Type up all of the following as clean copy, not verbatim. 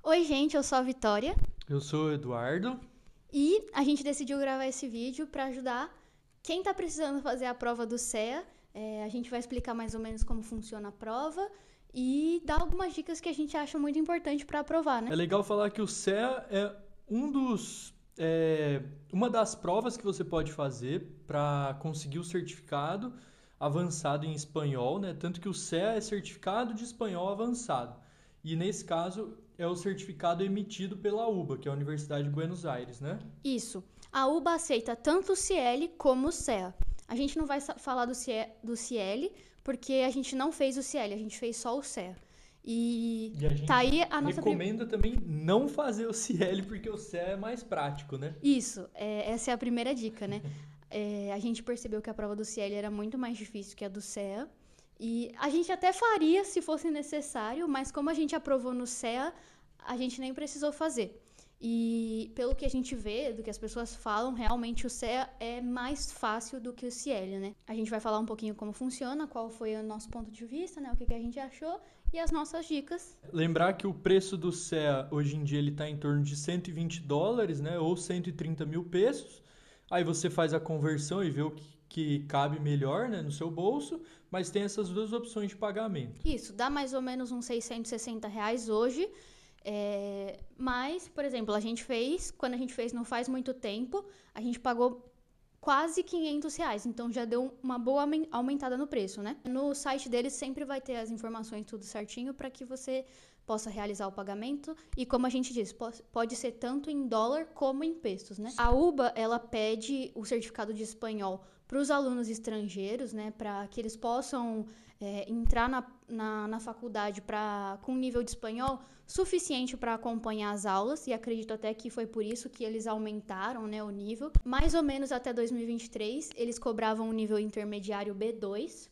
Oi, gente, eu sou a Vitória Eu sou o Eduardo. e a gente decidiu gravar esse vídeo para ajudar quem está precisando fazer a prova do CEA. A gente vai explicar mais ou menos como funciona a prova e dar algumas dicas que a gente acha muito importante para aprovar, né? É legal falar que o CEA é um dos, uma das provas que você pode fazer para conseguir o certificado avançado em espanhol, né? Tanto que o CEA é certificado de espanhol avançado. E nesse caso é o certificado emitido pela UBA, que é a Universidade de Buenos Aires, né? Isso. A UBA aceita tanto o CL como o CEA. A gente não vai falar do CL porque a gente não fez o CL, a gente fez só o CEA. E E a tá gente aí a nossa recomenda também não fazer o CL porque o CEA é mais prático, né? Isso, essa é a primeira dica, né? A gente percebeu que a prova do CL era muito mais difícil que a do CEA. E a gente até faria se fosse necessário, mas como a gente aprovou no CEA, a gente nem precisou fazer. E pelo que a gente vê, do que as pessoas falam, realmente o CEA é mais fácil do que o CL, né? A gente vai falar um pouquinho como funciona, qual foi o nosso ponto de vista, né? O que a gente achou e as nossas dicas. Lembrar que o preço do CEA hoje em dia ele está em torno de US$ 120, né, ou 130 mil pesos. Aí você faz a conversão e vê o que cabe melhor, né, no seu bolso, mas tem essas duas opções de pagamento. Isso, dá mais ou menos uns R$ 660 hoje. Mas, por exemplo, quando a gente fez não faz muito tempo, a gente pagou quase R$ 500, então já deu uma boa aumentada no preço, né? No site deles sempre vai ter as informações tudo certinho para que você possa realizar o pagamento e como a gente disse, pode ser tanto em dólar como em pesos, né? A UBA, ela pede o certificado de espanhol para os alunos estrangeiros, né, para que eles possam entrar na faculdade com um nível de espanhol suficiente para acompanhar as aulas, e acredito até que foi por isso que eles aumentaram, né, o nível. Mais ou menos até 2023, eles cobravam o nível intermediário B2,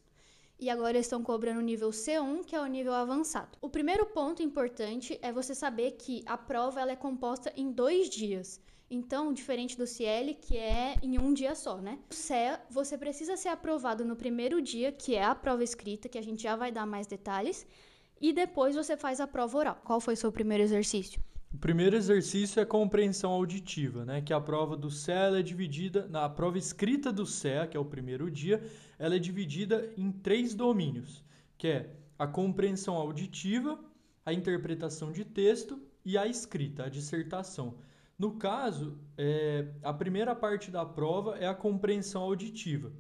e agora estão cobrando o nível C1, que é o nível avançado. O primeiro ponto importante é você saber que a prova ela é composta em 2 dias. Então, diferente do CL, que é em um dia só, né? O CEA, você precisa ser aprovado no primeiro dia, que é a prova escrita, que a gente já vai dar mais detalhes, e depois você faz a prova oral. Qual foi o seu primeiro exercício? O primeiro exercício é compreensão auditiva, né, que a prova do CEA ela é dividida, na prova escrita do CEA, que é o primeiro dia, ela é dividida em 3 domínios, que é a compreensão auditiva, a interpretação de texto e a escrita, a dissertação. No caso, a primeira parte da prova é a compreensão auditiva,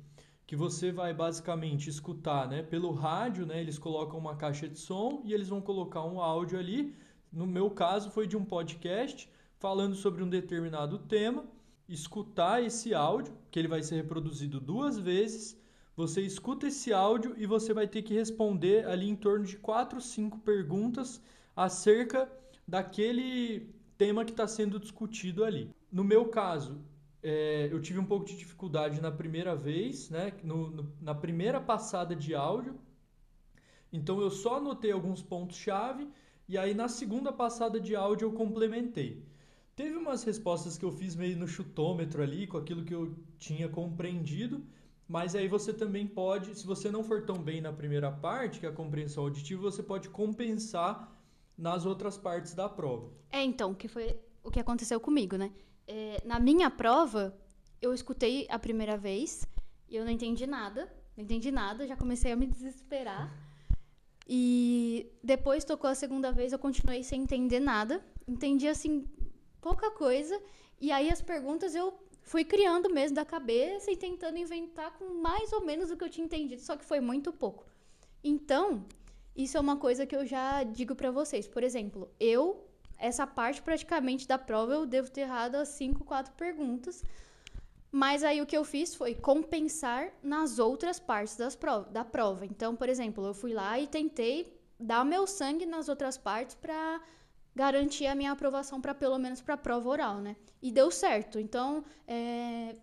que você vai basicamente escutar, né, pelo rádio, né, eles colocam uma caixa de som e eles vão colocar um áudio ali. No meu caso, foi de um podcast falando sobre um determinado tema. Escutar esse áudio, que ele vai ser reproduzido 2 vezes. Você escuta esse áudio e você vai ter que responder ali em torno de 4, 5 perguntas acerca daquele tema que está sendo discutido ali. No meu caso, eu tive um pouco de dificuldade na primeira vez, né? Na primeira passada de áudio. Então eu só anotei alguns pontos-chave e aí na segunda passada de áudio eu complementei. Teve umas respostas que eu fiz meio no chutômetro ali, com aquilo que eu tinha compreendido, mas aí você também pode, se você não for tão bem na primeira parte, que é a compreensão auditiva, você pode compensar nas outras partes da prova. Então, que foi o que aconteceu comigo, né? Na minha prova, eu escutei a primeira vez e eu não entendi nada, já comecei a me desesperar. E depois tocou a segunda vez, eu continuei sem entender nada, entendi assim pouca coisa, e aí as perguntas eu fui criando mesmo da cabeça e tentando inventar com mais ou menos o que eu tinha entendido, só que foi muito pouco. Então, isso é uma coisa que eu já digo pra vocês. Por exemplo, essa parte praticamente da prova, eu devo ter errado as 5, 4 perguntas. Mas aí o que eu fiz foi compensar nas outras partes da prova. Então, por exemplo, eu fui lá e tentei dar o meu sangue nas outras partes pra garantir a minha aprovação para pelo menos para a prova oral, né? E deu certo. Então,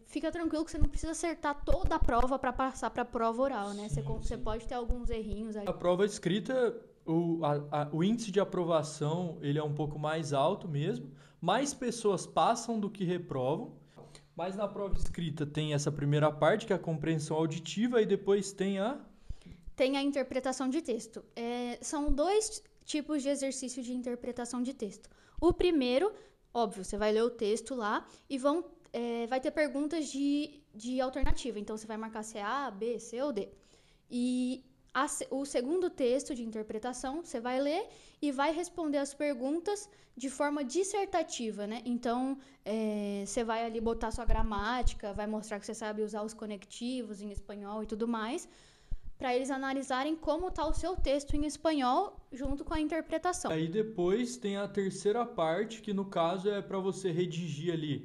fica tranquilo que você não precisa acertar toda a prova para passar para a prova oral, né? Sim, Você sim. pode ter alguns errinhos ali. A prova escrita, o índice de aprovação ele é um pouco mais alto mesmo. Mais pessoas passam do que reprovam. Mas na prova escrita tem essa primeira parte, que é a compreensão auditiva, e depois tem a. Tem a interpretação de texto. São dois tipos de exercício de interpretação de texto. O primeiro, óbvio, você vai ler o texto lá e vai ter perguntas de alternativa. Então, você vai marcar se é A, B, C ou D. E o segundo texto de interpretação, você vai ler e vai responder as perguntas de forma dissertativa, né? Então, você vai ali botar sua gramática, vai mostrar que você sabe usar os conectivos em espanhol e tudo mais, para eles analisarem como está o seu texto em espanhol junto com a interpretação. Aí depois tem a terceira parte, que no caso é para você redigir ali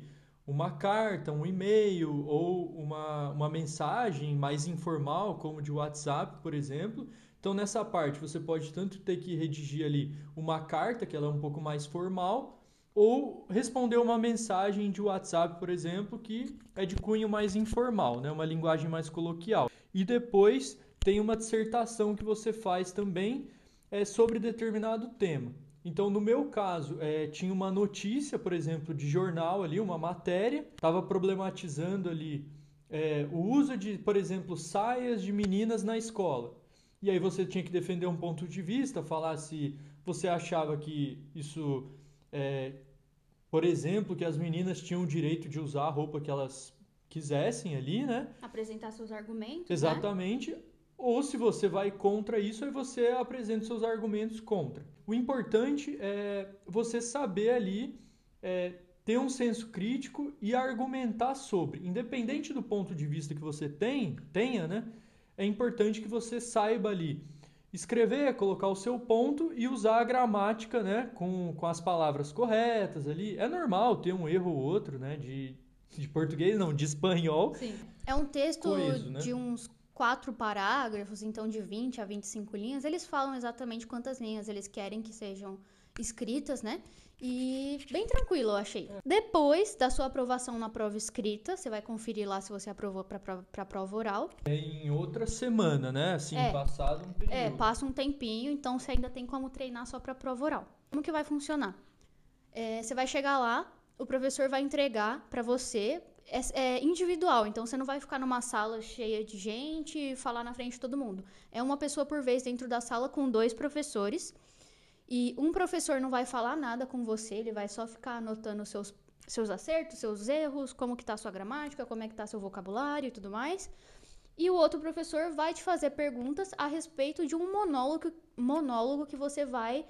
uma carta, um e-mail ou uma mensagem mais informal, como de WhatsApp, por exemplo. Então, nessa parte, você pode tanto ter que redigir ali uma carta, que ela é um pouco mais formal, ou responder uma mensagem de WhatsApp, por exemplo, que é de cunho mais informal, né? Uma linguagem mais coloquial. E depois tem uma dissertação que você faz também sobre determinado tema. Então, no meu caso, tinha uma notícia, por exemplo, de jornal ali, uma matéria, estava problematizando ali o uso de, por exemplo, saias de meninas na escola. E aí você tinha que defender um ponto de vista, falar se você achava que isso, por exemplo, que as meninas tinham o direito de usar a roupa que elas quisessem ali, né? Apresentar seus argumentos, Exatamente. Né? Ou se você vai contra isso, aí você apresenta seus argumentos contra. O importante é você saber ali, ter um senso crítico e argumentar sobre. Independente do ponto de vista que você tenha, né? É importante que você saiba ali escrever, colocar o seu ponto e usar a gramática, né? Com as palavras corretas ali. É normal ter um erro ou outro, né? De português, não, de espanhol. Sim. É um texto coeso, né? de uns 4 parágrafos, então de 20 a 25 linhas, eles falam exatamente quantas linhas eles querem que sejam escritas, né? E bem tranquilo, eu achei. Depois da sua aprovação na prova escrita, você vai conferir lá se você aprovou para a prova oral. Em outra semana, né? Assim, passado um período. Passa um tempinho, então você ainda tem como treinar só para a prova oral. Como que vai funcionar? Você vai chegar lá, o professor vai entregar para você. É individual, então você não vai ficar numa sala cheia de gente e falar na frente de todo mundo. É uma pessoa por vez dentro da sala com 2 professores. E um professor não vai falar nada com você, ele vai só ficar anotando seus acertos, seus erros, como que tá a sua gramática, como é que tá seu vocabulário e tudo mais. E o outro professor vai te fazer perguntas a respeito de um monólogo que você vai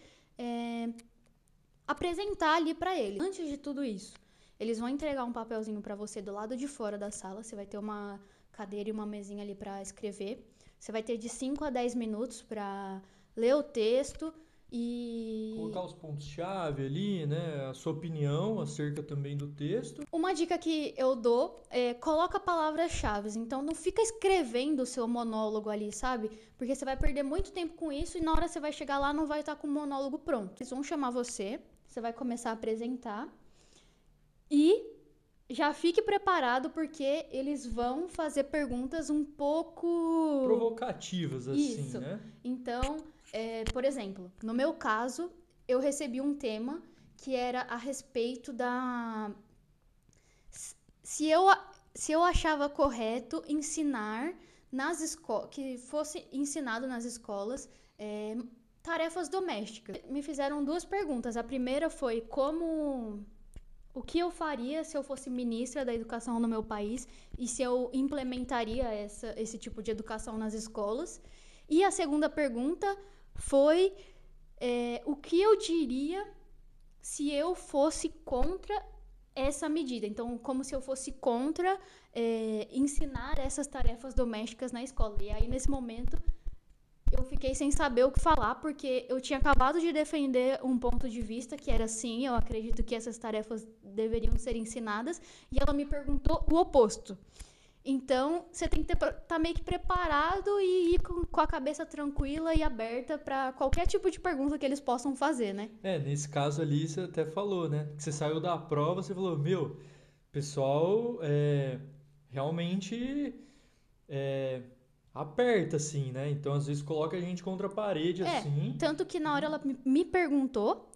apresentar ali para ele. Antes de tudo isso, eles vão entregar um papelzinho para você do lado de fora da sala. Você vai ter uma cadeira e uma mesinha ali para escrever. Você vai ter de 5 a 10 minutos para ler o texto e colocar os pontos-chave ali, né? A sua opinião acerca também do texto. Uma dica que eu dou é coloca palavras-chave. Então não fica escrevendo o seu monólogo ali, sabe? Porque você vai perder muito tempo com isso e na hora que você vai chegar lá não vai estar com o monólogo pronto. Eles vão chamar você vai começar a apresentar. E já fique preparado porque eles vão fazer perguntas um pouco provocativas, assim, isso. Né? Então, por exemplo, no meu caso, eu recebi um tema que era a respeito da... Se eu achava correto ensinar nas escolas, que fosse ensinado nas escolas tarefas domésticas. Me fizeram 2 perguntas. A primeira foi o que eu faria se eu fosse ministra da educação no meu país e se eu implementaria esse tipo de educação nas escolas. E a segunda pergunta foi o que eu diria se eu fosse contra essa medida. Então, como se eu fosse contra ensinar essas tarefas domésticas na escola. E aí, nesse momento, eu fiquei sem saber o que falar, porque eu tinha acabado de defender um ponto de vista que era sim, eu acredito que essas tarefas deveriam ser ensinadas, e ela me perguntou o oposto. Então, você tem que estar meio que preparado e ir com a cabeça tranquila e aberta para qualquer tipo de pergunta que eles possam fazer, né? Nesse caso ali, você até falou, né? Que você saiu da prova, você falou, pessoal, realmente aperta, assim, né? Então, às vezes, coloca a gente contra a parede, assim. Tanto que na hora ela me perguntou,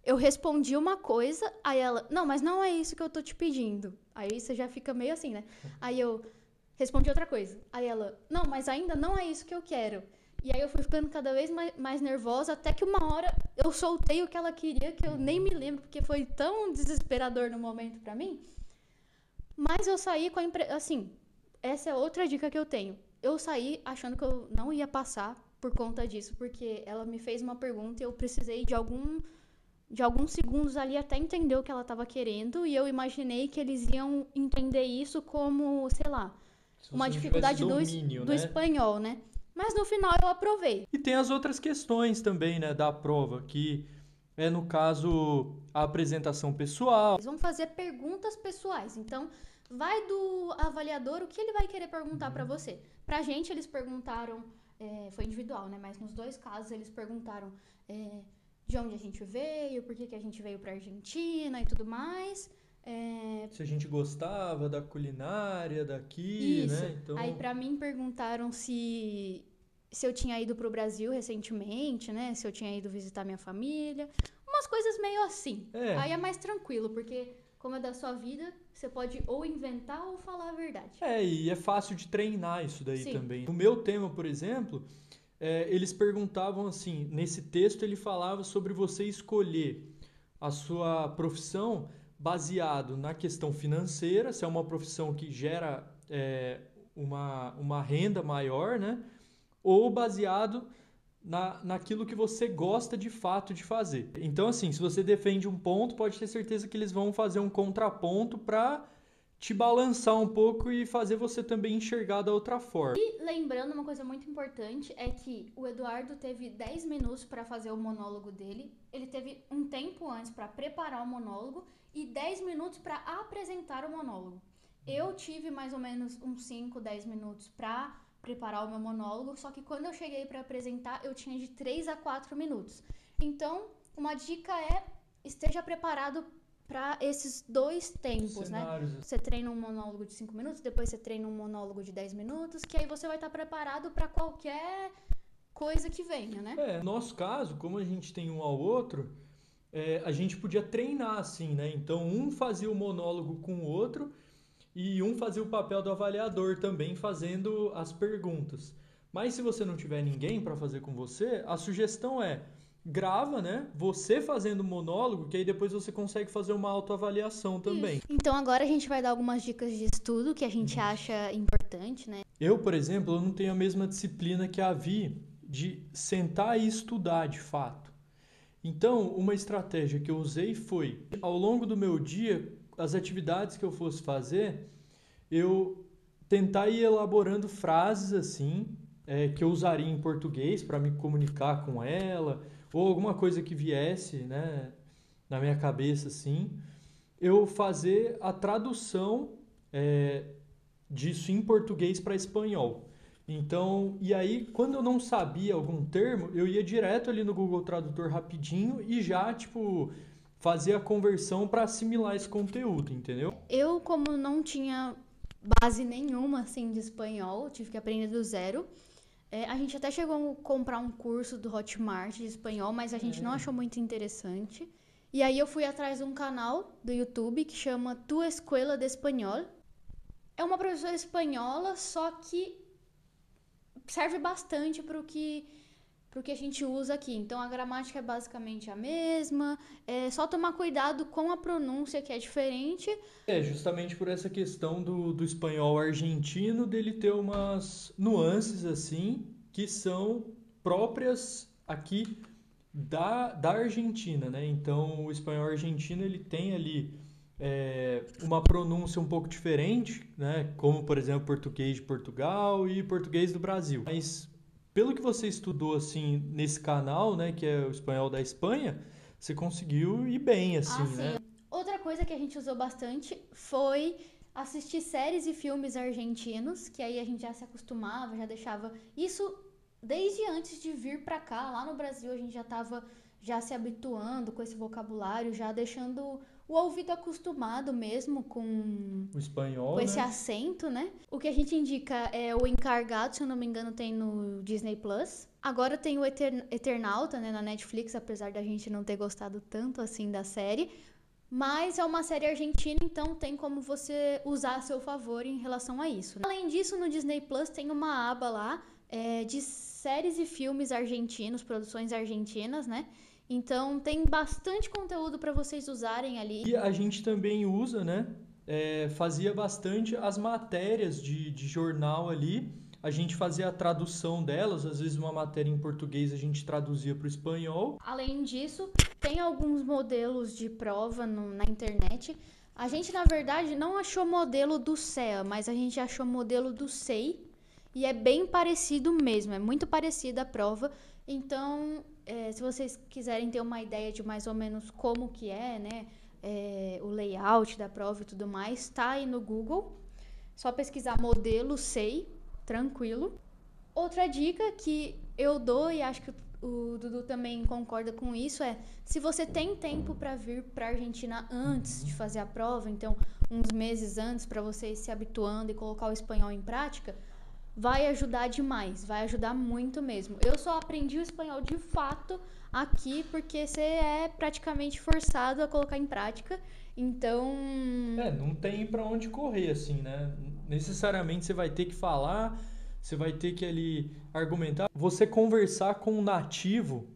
eu respondi uma coisa, aí ela, não, mas não é isso que eu tô te pedindo. Aí você já fica meio assim, né? Aí eu respondi outra coisa. Aí ela, não, mas ainda não é isso que eu quero. E aí eu fui ficando cada vez mais nervosa, até que uma hora eu soltei o que ela queria, que eu nem me lembro, porque foi tão desesperador no momento pra mim. Mas eu saí com a impressão, assim, essa é outra dica que eu tenho. Eu saí achando que eu não ia passar por conta disso, porque ela me fez uma pergunta e eu precisei de alguns segundos ali até entender o que ela estava querendo, e eu imaginei que eles iam entender isso como, sei lá, uma dificuldade do espanhol, né? Mas no final eu aprovei. E tem as outras questões também, né, da prova, que é, no caso, a apresentação pessoal. Eles vão fazer perguntas pessoais, então vai do avaliador o que ele vai querer perguntar pra você. Pra gente, eles perguntaram, foi individual, né? Mas nos dois casos eles perguntaram de onde a gente veio, por que a gente veio pra Argentina e tudo mais. Se a gente gostava da culinária daqui, Isso. né? Então... Aí pra mim perguntaram se eu tinha ido pro Brasil recentemente, né? Se eu tinha ido visitar minha família. Umas coisas meio assim. Aí é mais tranquilo, porque como é da sua vida, você pode ou inventar ou falar a verdade. E é fácil de treinar isso daí Sim. também. No meu tema, por exemplo, eles perguntavam assim, nesse texto ele falava sobre você escolher a sua profissão baseado na questão financeira, se é uma profissão que gera uma renda maior, né? Ou baseado naquilo que você gosta de fato de fazer. Então, assim, se você defende um ponto, pode ter certeza que eles vão fazer um contraponto para te balançar um pouco e fazer você também enxergar da outra forma. E lembrando, uma coisa muito importante é que o Eduardo teve 10 minutos para fazer o monólogo dele, ele teve um tempo antes para preparar o monólogo e 10 minutos para apresentar o monólogo. Eu tive mais ou menos uns 5, 10 minutos para preparar o meu monólogo, só que quando eu cheguei para apresentar, eu tinha de 3 a 4 minutos. Então, uma dica é, esteja preparado para esses dois tempos, cenários, né? Você treina um monólogo de 5 minutos, depois você treina um monólogo de 10 minutos, que aí você vai estar preparado para qualquer coisa que venha, né? No nosso caso, como a gente tem um ao outro, a gente podia treinar assim, né? Então, um fazia o monólogo com o outro, e um fazia o papel do avaliador também, fazendo as perguntas. Mas se você não tiver ninguém para fazer com você, a sugestão é grava, né? Você fazendo o monólogo, que aí depois você consegue fazer uma autoavaliação também. Isso. Então agora a gente vai dar algumas dicas de estudo que a gente acha importante, né? Eu, por exemplo, eu não tenho a mesma disciplina que a Vi de sentar e estudar de fato. Então, uma estratégia que eu usei foi, ao longo do meu dia, as atividades que eu fosse fazer, eu tentar ir elaborando frases assim, que eu usaria em português para me comunicar com ela, ou alguma coisa que viesse, né, na minha cabeça assim, eu fazer a tradução disso em português para espanhol. Então, e aí, quando eu não sabia algum termo, eu ia direto ali no Google Tradutor rapidinho e já, tipo, fazer a conversão para assimilar esse conteúdo, entendeu? Eu, como não tinha base nenhuma, assim, de espanhol, tive que aprender do zero. A gente até chegou a comprar um curso do Hotmart de espanhol, mas a gente não achou muito interessante. E aí eu fui atrás de um canal do YouTube que chama Tu Escuela de Espanhol. É uma professora espanhola, só que serve bastante para o que a gente usa aqui. Então, a gramática é basicamente a mesma. É só tomar cuidado com a pronúncia, que é diferente. Justamente por essa questão do espanhol argentino, dele ter umas nuances, assim, que são próprias aqui da Argentina, né? Então, o espanhol argentino, ele tem ali uma pronúncia um pouco diferente, né? Como, por exemplo, português de Portugal e português do Brasil. Mas pelo que você estudou assim nesse canal, né, que é o espanhol da Espanha, você conseguiu ir bem assim, né? Outra coisa que a gente usou bastante foi assistir séries e filmes argentinos, que aí a gente já se acostumava, já deixava isso desde antes de vir pra cá. Lá no Brasil a gente já tava já se habituando com esse vocabulário, já deixando o ouvido acostumado mesmo com o espanhol, com esse acento, né? O que a gente indica é o Encargado, se eu não me engano, tem no Disney Plus. Agora tem o Eternauta, né, na Netflix, apesar da gente não ter gostado tanto assim da série. Mas é uma série argentina, então tem como você usar a seu favor em relação a isso, né? Além disso, no Disney Plus tem uma aba lá de séries e filmes argentinos, produções argentinas, né? Então tem bastante conteúdo para vocês usarem ali. E a gente também usa, né? Fazia bastante as matérias de jornal ali. A gente fazia a tradução delas, às vezes uma matéria em português a gente traduzia para o espanhol. Além disso, tem alguns modelos de prova na internet. A gente, na verdade, não achou modelo do CEA, mas a gente achou modelo do SEI. E é bem parecido mesmo, é muito parecida a prova. Então, se vocês quiserem ter uma ideia de mais ou menos como que é, né? O layout da prova e tudo mais, tá aí no Google. Só pesquisar modelo SEI, tranquilo. Outra dica que eu dou, e acho que o Dudu também concorda com isso, se você tem tempo para vir para a Argentina antes de fazer a prova, então uns meses antes para você ir se habituando e colocar o espanhol em prática, vai ajudar demais, vai ajudar muito mesmo. Eu só aprendi o espanhol de fato aqui porque você é praticamente forçado a colocar em prática, então... Não tem pra onde correr, assim, né? Necessariamente você vai ter que falar, você vai ter que ali argumentar. Você conversar com um nativo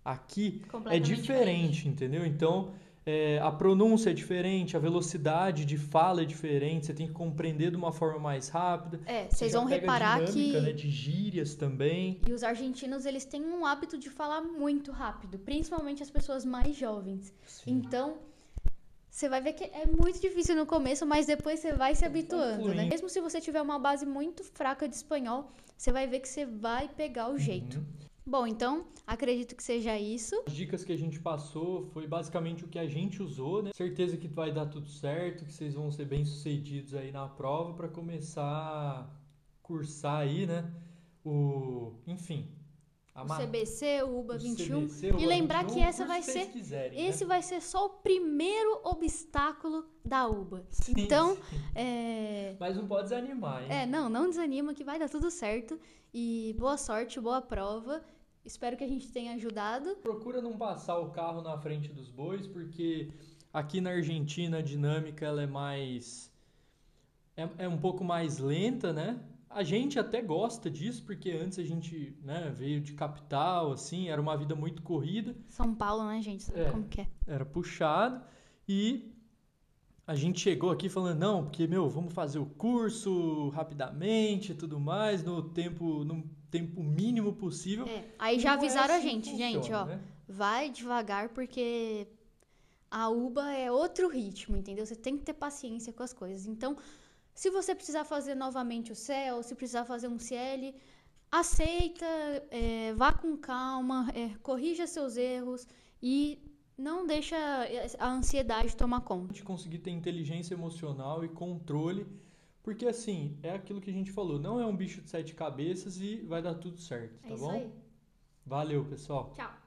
aqui é diferente, entendeu? Então, a pronúncia é diferente, a velocidade de fala é diferente, você tem que compreender de uma forma mais rápida. Vocês vão reparar a dinâmica, que... né, de gírias também. E os argentinos, eles têm um hábito de falar muito rápido, principalmente as pessoas mais jovens. Sim. Então, você vai ver que é muito difícil no começo, mas depois você vai se habituando, né? Mesmo se você tiver uma base muito fraca de espanhol, você vai ver que você vai pegar o jeito. Bom, então, acredito que seja isso. As dicas que a gente passou foi basicamente o que a gente usou, né? Certeza que vai dar tudo certo, que vocês vão ser bem-sucedidos aí na prova para começar a cursar aí, né? Enfim, o CBC, o UBA 21. CBC, e lembrar que essa vai ser... quiserem, esse vai ser só o primeiro obstáculo da UBA. Sim, então, sim. Mas não pode desanimar, hein? Não desanima que vai dar tudo certo. E boa sorte, boa prova. Espero que a gente tenha ajudado. Procura não passar o carro na frente dos bois, porque aqui na Argentina a dinâmica ela é mais... É um pouco mais lenta, né? A gente até gosta disso, porque antes a gente, né, veio de capital, assim, era uma vida muito corrida. São Paulo, né, gente? Sabe como que é? Era puxado. E a gente chegou aqui falando, não, porque, vamos fazer o curso rapidamente e tudo mais, no tempo mínimo possível. Aí já avisaram assim a gente, funciona, ó, né? vai devagar, porque a UBA é outro ritmo, entendeu? Você tem que ter paciência com as coisas. Então, se você precisar fazer novamente o CEL, ou se precisar fazer um CL, aceita, vá com calma, corrija seus erros e não deixa a ansiedade tomar conta. De conseguir ter inteligência emocional e controle, porque assim, é aquilo que a gente falou, não é um bicho de 7 cabeças e vai dar tudo certo, tá bom? É isso aí. Valeu, pessoal. Tchau.